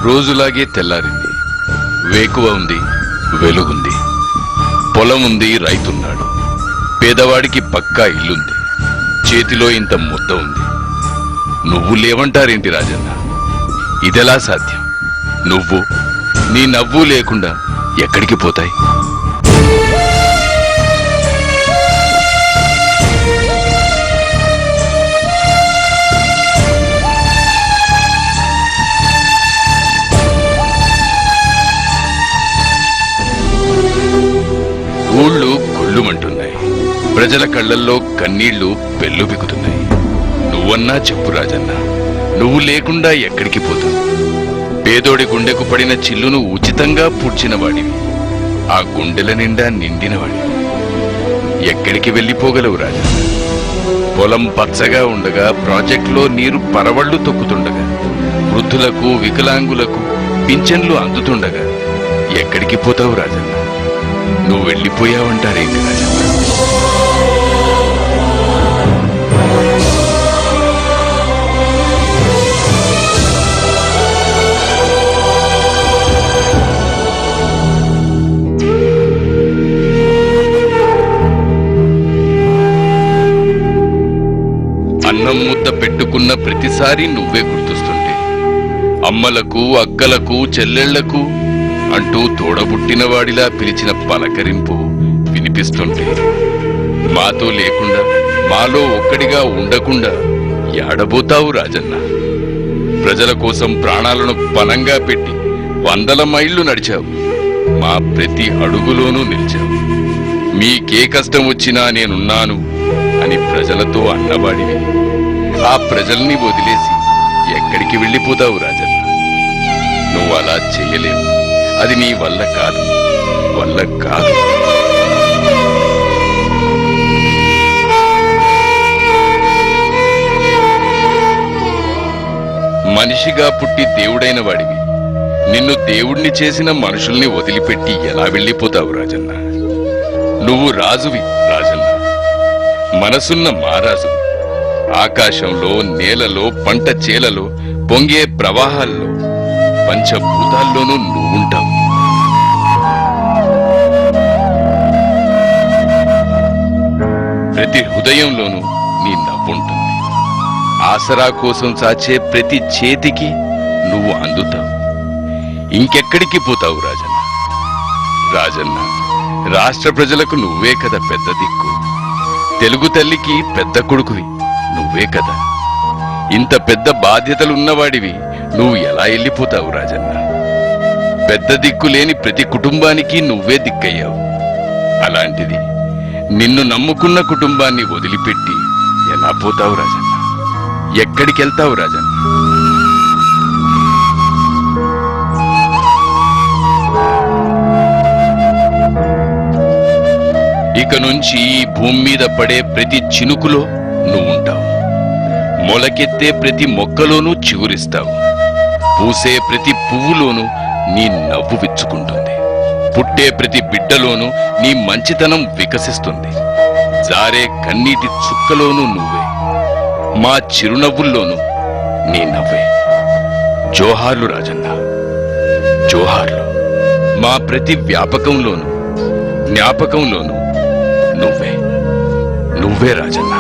రోజులాగే తెల్లారింది. వేకువ ఉంది, వెలుగుంది. పొలం ఉంది, రైతున్నాడు. పేదవాడికి పక్కా ఇల్లుంది. చేతిలో ఇంత ముద్ద ఉంది. నువ్వు లేవంటారేంటి రాజన్న? ఇదెలా సాధ్యం? నువ్వు నీ నవ్వు లేకుండా ఎక్కడికి పోతాయి? ఊళ్ళు కొల్లుమంటున్నాయి. ప్రజల కళ్లల్లో కన్నీళ్లు పెల్లుబికుతున్నాయి. నువ్వన్నా చెప్పు రాజన్న, నువ్వు లేకుండా ఎక్కడికి పోతావు? పేదోడి గుండెకు పడిన చిల్లును ఉచితంగా పూడ్చినవాడివి. ఆ గుండెల నిండా నిండినవాడివి. ఎక్కడికి వెళ్ళిపోగలవు రాజన్న? పొలం పచ్చగా ఉండగా, ప్రాజెక్టులో నీరు పరవళ్లు తొక్కుతుండగా, వృద్ధులకు వికలాంగులకు పింఛన్లు అందుతుండగా ఎక్కడికి పోతావు రాజన్న? నువ్వు వెళ్ళిపోయావంటారేంటి రాజన్న? అన్నం ముద్ద పెట్టుకున్న ప్రతిసారి నువ్వే గుర్తొస్తుంటే, అమ్మలకు అక్కలకు చెల్లెళ్లకు అంటూ తోడబుట్టినవాడిలా పిలిచిన పలకరింపు వినిపిస్తుంటే, మాతో లేకుండా, మాలో ఒక్కడిగా ఉండకుండా యాడబోతావు రాజన్న? ప్రజల కోసం ప్రాణాలను పణంగా పెట్టి 100 మైళ్లు నడిచావు. మా ప్రతి అడుగులోనూ నిలిచావు. మీకే కష్టం వచ్చినా నేనున్నాను అని ప్రజలతో అన్నవాడివి. ఆ ప్రజల్ని వదిలేసి ఎక్కడికి వెళ్ళిపోతావు రాజన్న? నువ్వు అలా చెయ్యలేవు. అది నీ వల్ల కాదు, వల్ల కాదు. మనిషిగా పుట్టి దేవుడైన వాడివి. నిన్ను దేవుణ్ణి చేసిన మనుషుల్ని వదిలిపెట్టి ఎలా వెళ్ళిపోతావు రాజన్న? నువ్వు రాజువి రాజన్న, మనసున్న మారాజువి. ఆకాశంలో, నేలలో, పంట చేలలో, పొంగే ప్రవాహాల్లో, పంచభూతాల్లోనూ నువ్వుంటావు. ప్రతి హృదయంలోనూ నీ నవ్వుంటుంది. ఆసరా కోసం చాచే ప్రతి చేతికి నువ్వు అందుతావు. ఇంకెక్కడికి పోతావు రాజన్న? రాజన్న, రాష్ట్ర ప్రజలకు నువ్వే కదా పెద్ద దిక్కు. తెలుగు తల్లికి పెద్ద కొడుకువి నువ్వే కదా. ఇంత పెద్ద బాధ్యతలున్నవాడివి నువ్వు ఎలా వెళ్ళిపోతావు రాజన్న? పెద్ద దిక్కు లేని ప్రతి కుటుంబానికి నువ్వే దిక్కయ్యావు. అలాంటిది నిన్ను నమ్ముకున్న కుటుంబాన్ని వదిలిపెట్టి ఎలా పోతావు రాజన్న? ఎక్కడికెళ్తావు రాజన్న? ఇక నుంచి ఈ భూమి మీద పడే ప్రతి చినుకులో నువ్వుంటావు. మొలకెత్తే ప్రతి మొక్కలోనూ చిగురిస్తావు. పూసే ప్రతి పువ్వులోనూ నీ నవ్వు విచ్చుకుంటుంది. పుట్టే ప్రతి బిడ్డలోనూ నీ మంచితనం వికసిస్తుంది. జారే కన్నీటి చుక్కలోనూ నువ్వే. మా చిరునవ్వుల్లోనూ నీ నవ్వే. జోహార్లు రాజన్న, జోహార్లు. మా ప్రతి వ్యాపకంలోనూ జ్ఞాపకంలోనూ నువ్వే, నువ్వే రాజన్న.